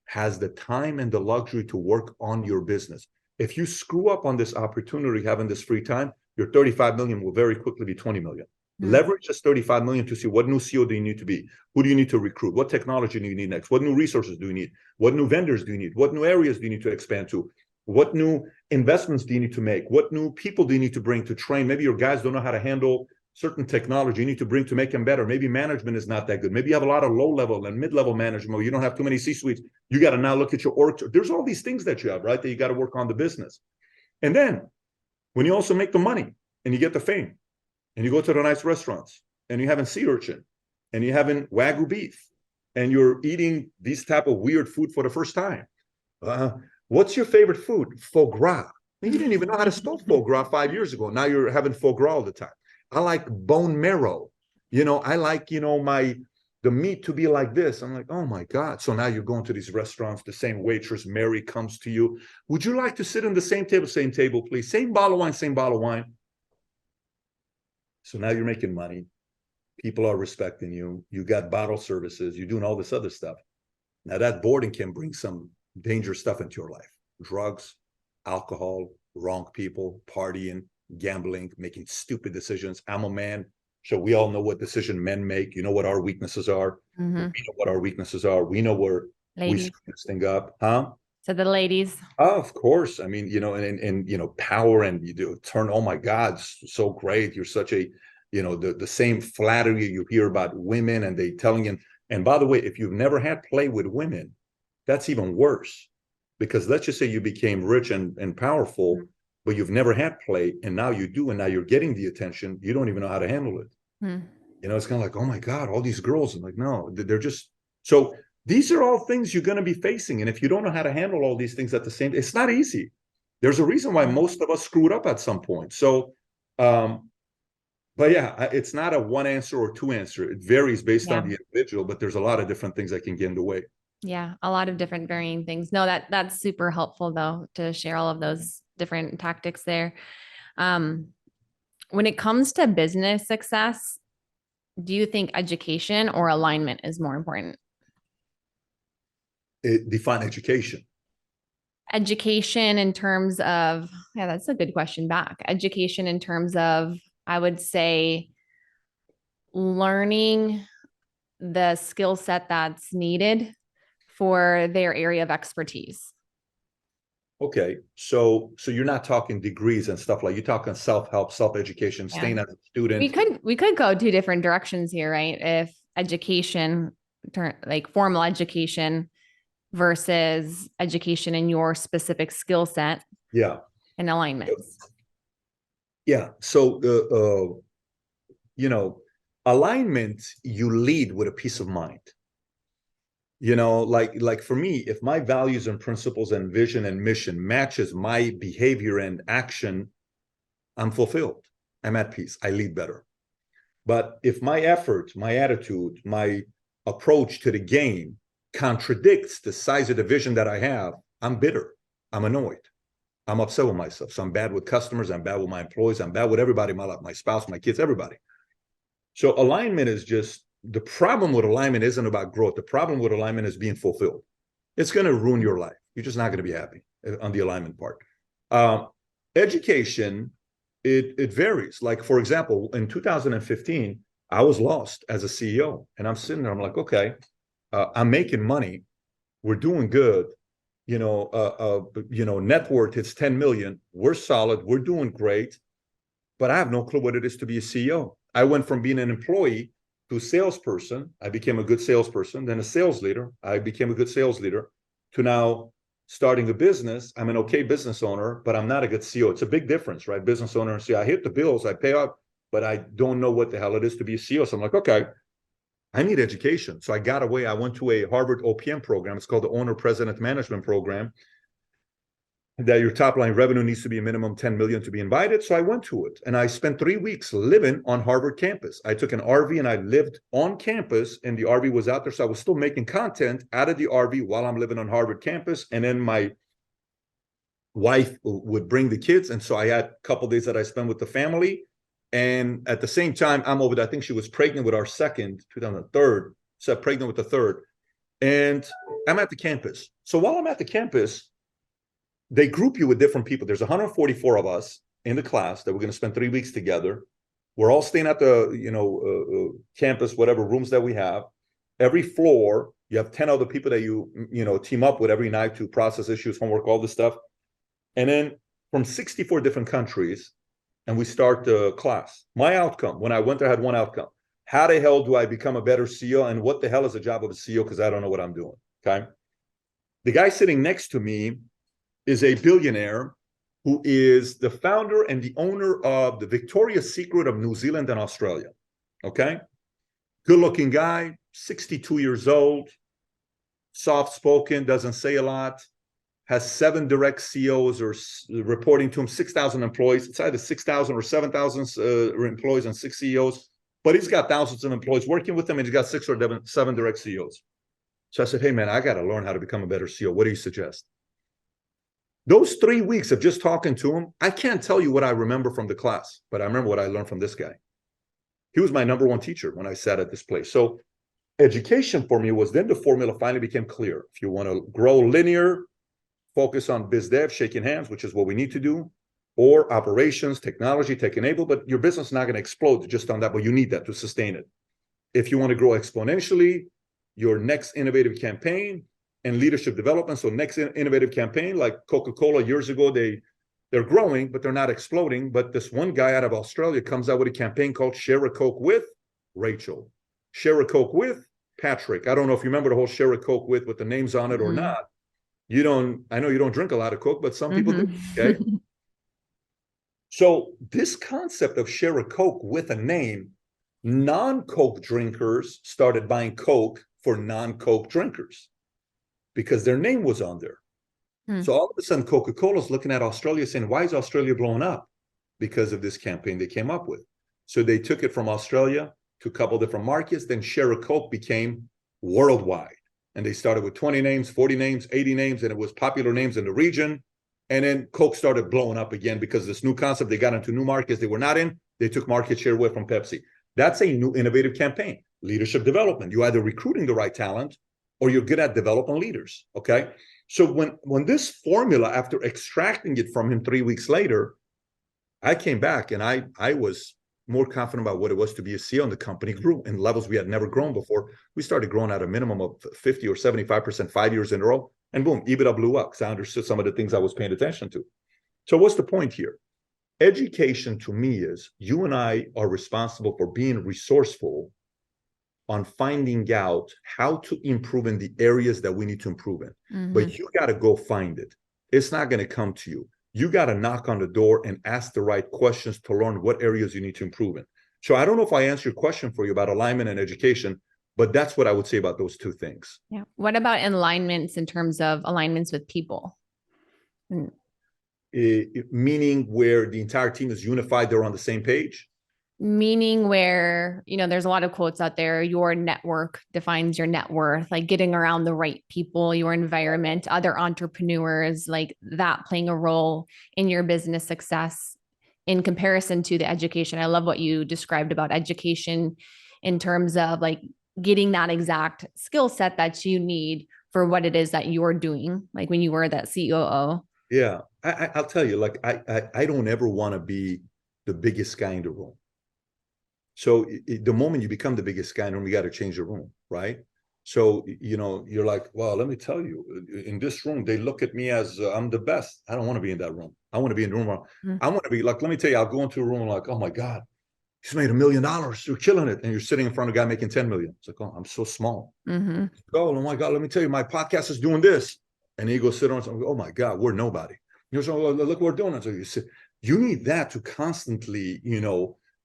has the time and the luxury to work on your business. If you screw up on this opportunity, having this free time, your 35 million will very quickly be 20 million. Leverage this 35 million to see what new CEO do you need to be? Who do you need to recruit? What technology do you need next? What new resources do you need? What new vendors do you need? What new areas do you need to expand to? What new investments do you need to make? What new people do you need to bring to train? Maybe your guys don't know how to handle certain technology you need to bring to make them better. Maybe management is not that good. Maybe you have a lot of low-level and mid-level management where you don't have too many C-suites. You got to now look at your org. There's all these things that you have, right? That you got to work on the business. And then when you also make the money and you get the fame and you go to the nice restaurants and you're having sea urchin and you're having Wagyu beef and you're eating these type of weird food for the first time. What's your favorite food? Foie gras. You didn't even know how to spell foie gras 5 years ago. Now you're having foie gras all the time. I like bone marrow. I like, the meat to be like this. I'm like, oh my God. So now you're going to these restaurants, the same waitress, Mary, comes to you. Would you like to sit on the same table, please? Same bottle of wine, same bottle of wine. So now you're making money. People are respecting you. You got bottle services. You're doing all this other stuff. Now that boredom can bring some dangerous stuff into your life. Drugs, alcohol, wrong people, partying, gambling, making stupid decisions. I'm a man, so we all know what decision men make. You know what our weaknesses are. We know what our weaknesses are. We know where we screw this thing up, huh? So the ladies. Oh, of course. I mean, and power and you do turn. Oh my God, so great. You're such a, the same flattery you hear about women and they telling you. And by the way, if you've never had play with women, that's even worse, because let's just say you became rich and powerful, but you've never had play, and now you do, and now you're getting the attention. You don't even know how to handle it. It's kind of like, oh my God, all these girls. I'm like, no, they're just so. These are all things you're going to be facing. And if you don't know how to handle all these things at the same, it's not easy. There's a reason why most of us screwed up at some point. So, but yeah, it's not a one answer or two answer. It varies based on the individual, but there's a lot of different things that can get in the way. Yeah, a lot of different varying things. No, that's super helpful though, to share all of those different tactics there. When it comes to business success, do you think education or alignment is more important? Define education. Education in terms of, yeah, that's a good question back. Education in terms of, I would say, learning the skill set that's needed for their area of expertise. Okay, so you're not talking degrees and stuff like, you're talking self-help, self-education, staying as a student. We could go two different directions here, right? If education, like formal education versus education in your specific skill set. Yeah. And alignments. Yeah. So, alignment, you lead with a peace of mind. Like for me, if my values and principles and vision and mission matches my behavior and action, I'm fulfilled. I'm at peace. I lead better. But if my effort, my attitude, my approach to the game contradicts the size of the vision that I have, I'm bitter. I'm annoyed. I'm upset with myself. So I'm bad with customers. I'm bad with my employees. I'm bad with everybody in my life, my spouse, my kids, everybody. So alignment is just, the problem with alignment isn't about growth. The problem with alignment is being fulfilled. It's going to ruin your life. You're just not going to be happy on the alignment part. Education, it varies. Like, for example, in 2015, I was lost as a CEO, and I'm sitting there. I'm like, okay, I'm making money. We're doing good. Net worth, it's 10 million. We're solid. We're doing great. But I have no clue what it is to be a CEO. I went from being an employee to a salesperson. I became a good salesperson, then a sales leader. I became a good sales leader, to now starting a business. I'm an okay business owner, but I'm not a good CEO. It's a big difference, right? Business owner and CEO. I hit the bills, I pay up, but I don't know what the hell it is to be a CEO. So I'm like, okay, I need education. So I got away. I went to a Harvard OPM program. It's called the Owner President Management Program. That your top line revenue needs to be a minimum 10 million to be invited. So I went to it, and I spent 3 weeks living on Harvard campus. I took an RV and I lived on campus, and the RV was out there. So I was still making content out of the RV while I'm living on Harvard campus. And then my wife would bring the kids. And so I had a couple of days that I spent with the family. And at the same time, I'm over there. I think she was pregnant with our second, 2003, so pregnant with the third. And I'm at the campus. So while I'm at the campus, they group you with different people. There's 144 of us in the class that we're going to spend 3 weeks together. We're all staying at the campus, whatever rooms that we have. Every floor, you have 10 other people that you team up with every night to process issues, homework, all this stuff. And then from 64 different countries, and we start the class. My outcome, when I went there, I had one outcome. How the hell do I become a better CEO? And what the hell is the job of a CEO? Because I don't know what I'm doing, okay? The guy sitting next to me is a billionaire who is the founder and the owner of the Victoria's Secret of New Zealand and Australia, okay? Good-looking guy, 62 years old, soft-spoken, doesn't say a lot, has 7 direct CEOs or reporting to him, 6,000 employees. It's either 6,000 or 7,000 employees and 6 CEOs, but he's got thousands of employees working with him, and he's got 6 or 7 direct CEOs. So I said, hey, man, I got to learn how to become a better CEO. What do you suggest? Those 3 weeks of just talking to him, I can't tell you what I remember from the class, but I remember what I learned from this guy. He was my number one teacher when I sat at this place. So education for me was, then the formula finally became clear. If you want to grow linear, focus on biz dev, shaking hands, which is what we need to do, or operations, technology, tech enable, but your business is not going to explode just on that, but you need that to sustain it. If you want to grow exponentially, your next innovative campaign and leadership development. So next innovative campaign, like Coca-Cola years ago, they're growing, but they're not exploding. But this one guy out of Australia comes out with a campaign called Share a Coke with Rachel. Share a Coke with Patrick. I don't know if you remember the whole Share a Coke with the names on it or not. I know you don't drink a lot of Coke, but some people do, okay? So this concept of Share a Coke with a name, non-Coke drinkers started buying Coke for non-Coke drinkers because their name was on there. Hmm. So all of a sudden, Coca-Cola's looking at Australia saying, why is Australia blowing up? Because of this campaign they came up with. So they took it from Australia to a couple different markets. Then Share a Coke became worldwide. And they started with 20 names, 40 names, 80 names, and it was popular names in the region. And then Coke started blowing up again because this new concept, they got into new markets they were not in. They took market share away from Pepsi. That's a new innovative campaign. Leadership development. You're either recruiting the right talent or you're good at developing leaders, okay? So when this formula, after extracting it from him 3 weeks later, I came back and I was more confident about what it was to be a CEO, and the company grew in levels we had never grown before. We started growing at a minimum of 50 or 75% 5 years in a row, and boom, EBITDA blew up because I understood some of the things I was paying attention to. So what's the point here? Education to me is you and I are responsible for being resourceful on finding out how to improve in the areas that we need to improve in. Mhm. But you got to go find it. It's not going to come to you. You got to knock on the door and ask the right questions to learn what areas you need to improve in. So I don't know if I answered your question for you about alignment and education, but that's what I would say about those two things. Yeah. What about alignments in terms of alignments with people? Meaning where the entire team is unified, they're on the same page? Meaning where, there's a lot of quotes out there, your network defines your net worth, like getting around the right people, your environment, other entrepreneurs, like that playing a role in your business success in comparison to the education. I love what you described about education in terms of like getting that exact skill set that you need for what it is that you're doing, like when you were that COO. Yeah, I'll tell you, like I don't ever want to be the biggest guy in the room. So the moment you become the biggest guy in the room, you got to change the room, right? So, you're like, well, let me tell you, in this room, they look at me as I'm the best. I don't want to be in that room. I want to be in the room where I want to be like, let me tell you, I'll go into a room like, oh my God, he's made $1 million. You're killing it. And you're sitting in front of a guy making 10 million. It's like, oh, I'm so small. Mm-hmm. Oh my God, let me tell you, my podcast is doing this. And he goes sit on something. Oh my God, we're nobody. You're so, look what we're doing. So you need that to constantly,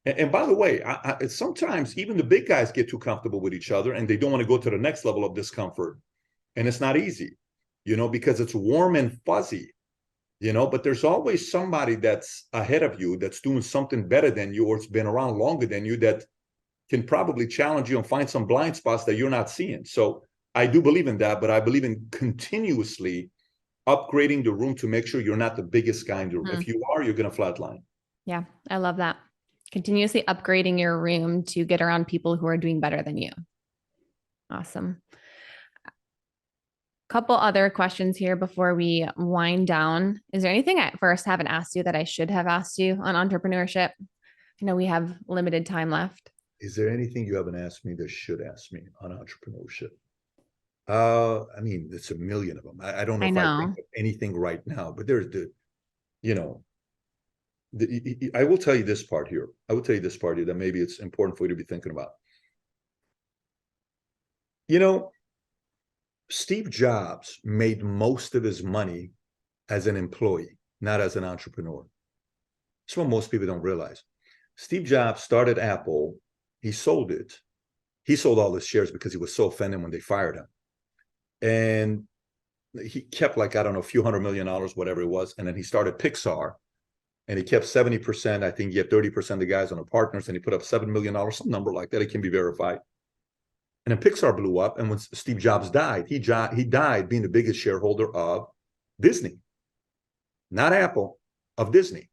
and by the way, sometimes even the big guys get too comfortable with each other and they don't want to go to the next level of discomfort. And it's not easy, because it's warm and fuzzy, but there's always somebody that's ahead of you that's doing something better than you, or it's been around longer than you, that can probably challenge you and find some blind spots that you're not seeing. So I do believe in that, but I believe in continuously upgrading the room to make sure you're not the biggest guy in the room. If you are, you're going to flatline. Yeah, I love that. Continuously upgrading your room to get around people who are doing better than you. Awesome. Couple other questions here before we wind down. Is there anything I first haven't asked you that I should have asked you on entrepreneurship? I know we have limited time left. Is there anything you haven't asked me that should ask me on entrepreneurship? I mean, it's a million of them. I don't know if I think of anything right now, but there's I will tell you this part here. I will tell you this part here that maybe it's important for you to be thinking about. Steve Jobs made most of his money as an employee, not as an entrepreneur. That's what most people don't realize. Steve Jobs started Apple. He sold it. He sold all his shares because he was so offended when they fired him. And he kept like, I don't know, a few $100 million, whatever it was. And then he started Pixar. And he kept 70%. I think he had 30% of the guys on the partners, and he put up $7 million, some number like that. It can be verified. And then Pixar blew up. And when Steve Jobs died, he died being the biggest shareholder of Disney, not Apple, of Disney.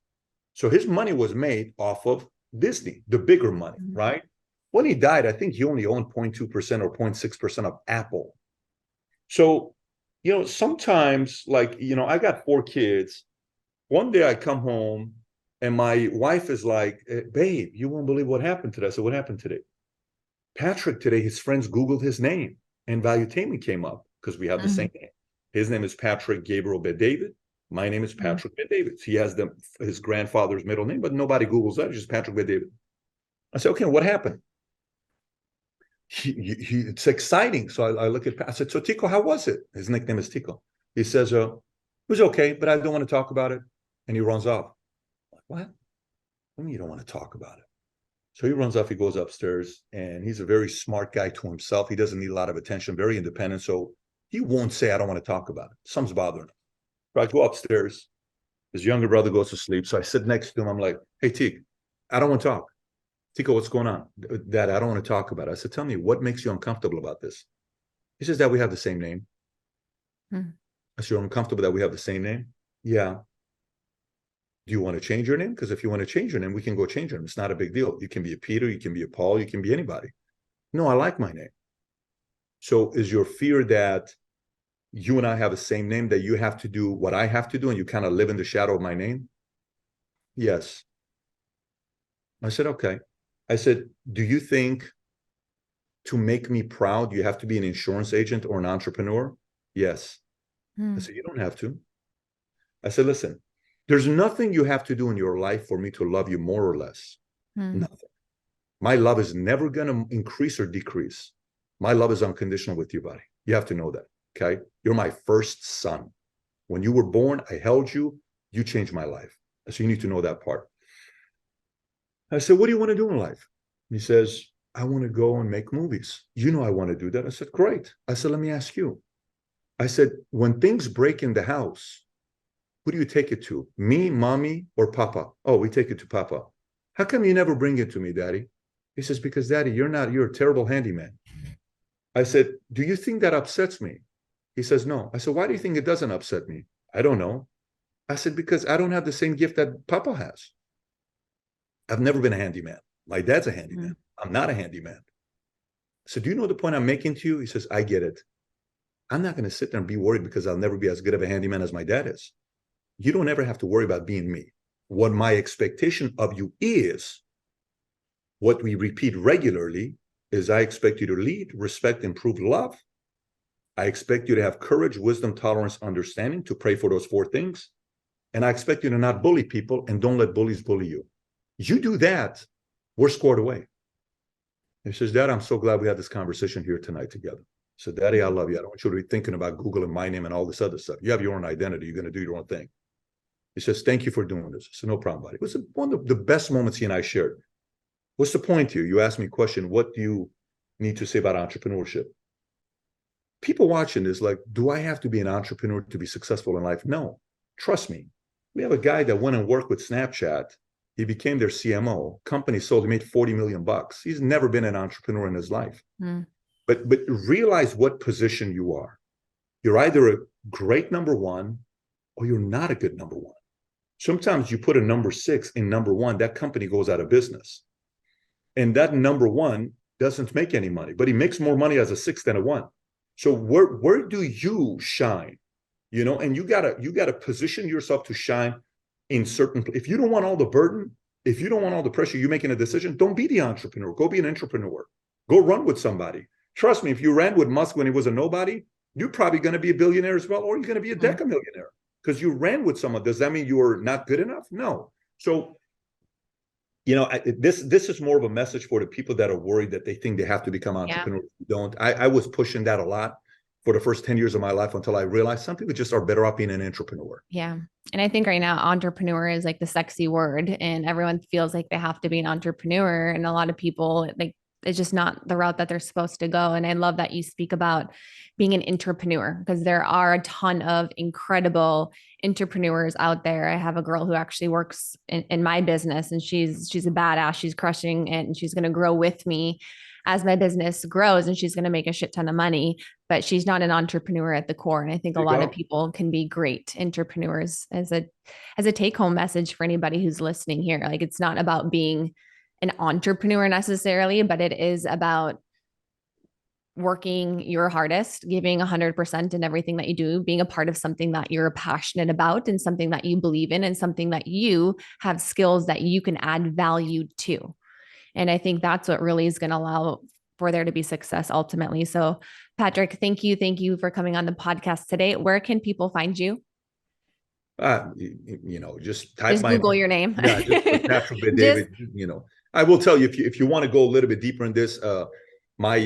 So his money was made off of Disney, the bigger money, right? When he died, I think he only owned 0.2% or 0.6% of Apple. So, sometimes like, I got 4 kids. One day I come home and my wife is like, babe, you won't believe what happened today. I said, what happened today? Patrick today, his friends Googled his name and Valuetainment came up because we have the same name. His name is Patrick Gabriel Bet-David. My name is Patrick Bet-David. He has his grandfather's middle name, but nobody Googles that. It's just Patrick Bet-David. I said, okay, what happened? It's exciting. So I look at Pat. I said, so Tico, how was it? His nickname is Tico. He says, it was okay, but I don't want to talk about it. And he runs off. I'm like, what? I mean, you don't want to talk about it. So he runs off, he goes upstairs, and he's a very smart guy to himself. He doesn't need a lot of attention, very independent. So he won't say, I don't want to talk about it. Something's bothering him. So I go upstairs. His younger brother goes to sleep. So I sit next to him. I'm like, hey, Teak, I don't want to talk. Tico, what's going on? Dad, I don't want to talk about it. I said, tell me, what makes you uncomfortable about this? He says, Dad, we have the same name. I said, you're uncomfortable that we have the same name? Yeah. Do you want to change your name? Because if you want to change your name, we can go change your name. It's not a big deal. You can be a Peter, you can be a Paul, you can be anybody. No, I like my name. So is your fear that you and I have the same name, that you have to do what I have to do and you kind of live in the shadow of my name? Yes. I said, okay. I said, do you think to make me proud, you have to be an insurance agent or an entrepreneur? Yes. I said, you don't have to. I said, listen, there's nothing you have to do in your life for me to love you more or less. Nothing. My love is never going to increase or decrease. My love is unconditional with you, buddy. You have to know that, okay? You're my first son. When you were born, I held you. You changed my life. So you need to know that part. I said, what do you want to do in life? He says, I want to go and make movies. You know I want to do that. I said, great. I said, let me ask you. I said, when things break in the house, who do you take it to? Me, mommy, or papa? Oh, we take it to papa. How come you never bring it to me, daddy? He says, because daddy, you're a terrible handyman. I said, do you think that upsets me? He says, no. I said, why do you think it doesn't upset me? I don't know. I said, because I don't have the same gift that papa has. I've never been a handyman. My dad's a handyman. I'm not a handyman. So do you know the point I'm making to you? He says, I get it. I'm not going to sit there and be worried because I'll never be as good of a handyman as my dad is. You don't ever have to worry about being me. What my expectation of you is, what we repeat regularly, is I expect you to lead, respect, improve, love. I expect you to have courage, wisdom, tolerance, understanding, to pray for those 4 things. And I expect you to not bully people and don't let bullies bully you. You do that, we're scored away. He says, Dad, I'm so glad we had this conversation here tonight together. I said, Daddy, I love you. I don't want you to be thinking about Google and my name and all this other stuff. You have your own identity. You're going to do your own thing. He says, thank you for doing this. I said, no problem, buddy. It was one of the best moments he and I shared. What's the point here? You asked me a question. What do you need to say about entrepreneurship? People watching this, like, do I have to be an entrepreneur to be successful in life? No. Trust me. We have a guy that went and worked with Snapchat. He became their CMO. Company sold, he made $40 million. He's never been an entrepreneur in his life. But realize what position you are. You're either a great number one or you're not a good number one. Sometimes you put a number 6 in number 1, that company goes out of business. And that number 1 doesn't make any money, but he makes more money as a 6 than a 1. So where do you shine? You know, and you gotta position yourself to shine in certain. If you don't want all the burden, if you don't want all the pressure, you're making a decision, don't be the entrepreneur. Go be an entrepreneur. Go run with somebody. Trust me, if you ran with Musk when he was a nobody, you're probably going to be a billionaire as well, or you're going to be a decamillionaire because you ran with someone. Does that mean you are not good enough? No. So, you know, this is more of a message for the people that are worried that they think they have to become entrepreneurs. Don't. I was pushing that a lot for the first 10 years of my life until I realized some people just are better off being an entrepreneur. Yeah. And I think right now, entrepreneur is like the sexy word, and everyone feels like they have to be an entrepreneur. And a lot of people, like, it's just not the route that they're supposed to go. And I love that you speak about being an entrepreneur, because there are a ton of incredible entrepreneurs out there. I have a girl who actually works in my business, and she's a badass. She's crushing it, and she's going to grow with me as my business grows, and she's going to make a shit ton of money, but she's not an entrepreneur at the core. And I think a lot of people can be great entrepreneurs. As a take home message for anybody who's listening here. Like, it's not about being an entrepreneur necessarily, but it is about working your hardest, giving 100% in everything that you do, being a part of something that you're passionate about and something that you believe in and something that you have skills that you can add value to. And I think that's what really is going to allow for there to be success ultimately. So Patrick, thank you. Thank you for coming on the podcast today. Where can people find you? You know, just type just Google your name. Yeah, just Patrick David, you know. I will tell you, if you want to go a little bit deeper in this, my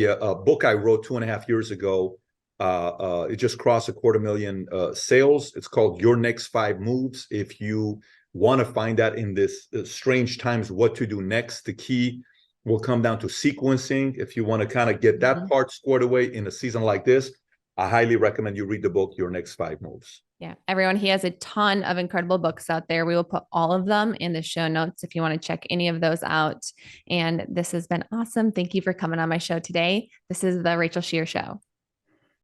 book I wrote 2.5 years ago, it just crossed 250,000 sales. It's called Your Next 5 Moves. If you want to find out in this strange times what to do next, the key will come down to sequencing. If you want to kind of get that part squared away in a season like this, I highly recommend you read the book, Your Next 5 Moves. Yeah, everyone, he has a ton of incredible books out there. We will put all of them in the show notes if you want to check any of those out. And this has been awesome. Thank you for coming on my show today. This is the Rachel Scheer Show.